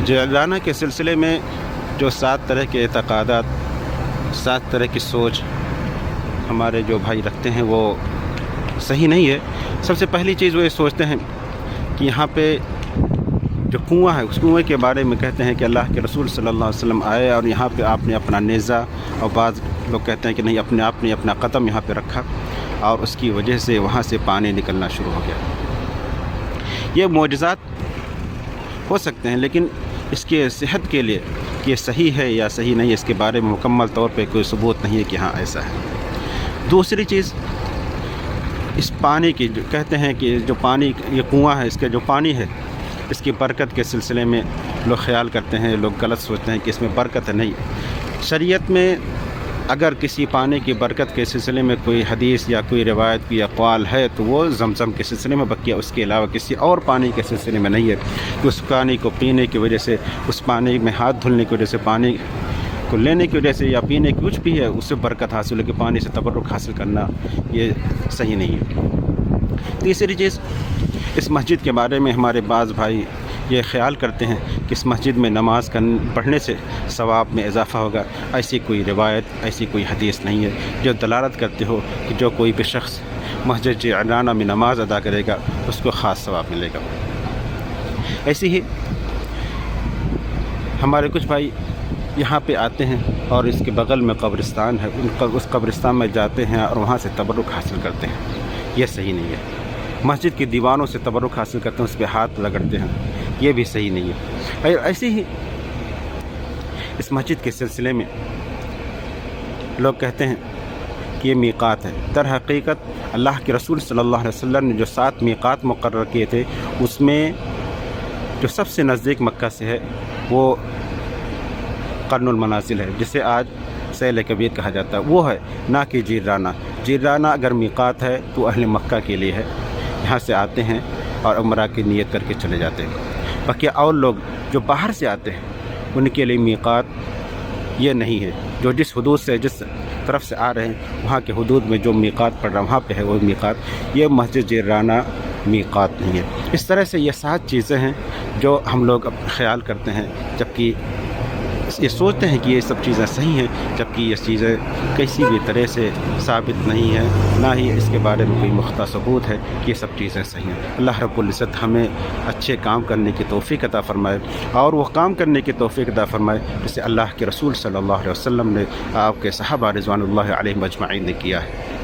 جعرانہ کے سلسلے میں جو 7 طرح کے اعتقادات، 7 طرح کی سوچ ہمارے جو بھائی رکھتے ہیں وہ صحیح نہیں ہے۔ سب سے پہلی چیز وہ یہ سوچتے ہیں کہ یہاں پہ جو کنواں ہے اس کنویں کے بارے میں کہتے ہیں کہ اللہ کے رسول صلی اللہ علیہ وسلم آئے اور یہاں پہ آپ نے اپنا نیزہ، اور بعض لوگ کہتے ہیں کہ نہیں، اپنے آپ نے اپنا قدم یہاں پہ رکھا اور اس کی وجہ سے وہاں سے پانی نکلنا شروع ہو گیا۔ یہ معجزات ہو سکتے ہیں، لیکن اس کے صحت کے لیے کہ یہ صحیح ہے یا صحیح نہیں، اس کے بارے میں مکمل طور پہ کوئی ثبوت نہیں ہے کہ ہاں ایسا ہے۔ دوسری چیز، اس پانی کی جو کہتے ہیں کہ جو پانی، یہ کنواں ہے، اس کا جو پانی ہے اس کی برکت کے سلسلے میں لوگ خیال کرتے ہیں، لوگ غلط سوچتے ہیں کہ اس میں برکت ہے۔ نہیں، شریعت میں اگر کسی پانی کی برکت کے سلسلے میں کوئی حدیث یا کوئی روایت، کوئی اقوال ہے تو وہ زمزم کے سلسلے میں بقیہ اس کے علاوہ کسی اور پانی کے سلسلے میں نہیں ہے کہ اس پانی کو پینے کی وجہ سے، اس پانی میں ہاتھ دھلنے کی وجہ سے، پانی کو لینے کی وجہ سے یا پینے کی کچھ بھی ہے اس سے برکت حاصل ہو، کہ پانی سے تبرک حاصل کرنا یہ صحیح نہیں ہے۔ تیسری چیز، اس مسجد کے بارے میں ہمارے بعض بھائی یہ خیال کرتے ہیں کہ اس مسجد میں نماز پڑھنے سے ثواب میں اضافہ ہوگا۔ ایسی کوئی روایت، ایسی کوئی حدیث نہیں ہے جو دلالت کرتے ہو کہ جو کوئی بھی شخص مسجد جعرانہ میں نماز ادا کرے گا اس کو خاص ثواب ملے گا۔ ایسے ہی ہمارے کچھ بھائی یہاں پہ آتے ہیں اور اس کے بغل میں قبرستان ہے، اس قبرستان میں جاتے ہیں اور وہاں سے تبرک حاصل کرتے ہیں۔ یہ صحیح نہیں ہے۔ مسجد کی دیواروں سے تبرک حاصل کرتے ہیں، اس پہ ہاتھ رگڑتے ہیں، یہ بھی صحیح نہیں ہے۔ ایسے ہی اس مسجد کے سلسلے میں لوگ کہتے ہیں کہ یہ میقات ہے۔ در حقیقت اللہ کے رسول صلی اللہ علیہ وسلم نے جو 7 میقات مقرر کیے تھے، اس میں جو سب سے نزدیک مکہ سے ہے وہ قرن المنازل ہے، جسے آج سیل کبیر کہا جاتا ہے، وہ ہے، نہ کہ جعرانہ۔ جعرانہ اگر میقات ہے تو اہل مکہ کے لیے ہے، یہاں سے آتے ہیں اور عمرہ کی نیت کر کے چلے جاتے ہیں۔ باقی اور لوگ جو باہر سے آتے ہیں ان کے لیے میقات یہ نہیں ہے۔ جو جس حدود سے، جس طرف سے آ رہے ہیں وہاں کے حدود میں جو میقات پڑ رہا ہے وہاں پہ ہے وہ میقات، یہ مسجد جعرانہ میقات نہیں ہے۔ اس طرح سے یہ 7 چیزیں ہیں جو ہم لوگ خیال کرتے ہیں، جبکہ یہ سوچتے ہیں کہ یہ سب چیزیں صحیح ہیں، جبکہ یہ چیزیں کسی بھی طرح سے ثابت نہیں ہیں، نہ ہی اس کے بارے میں کوئی مختہ ثبوت ہے کہ یہ سب چیزیں صحیح ہیں۔ اللہ رب العزت ہمیں اچھے کام کرنے کی توفیق عطا فرمائے، اور وہ کام کرنے کی توفیق عطا فرمائے جسے اللہ کے رسول صلی اللہ علیہ وسلم نے، آپ کے صحابہ رضوان اللہ علیہم اجمعین نے کیا ہے۔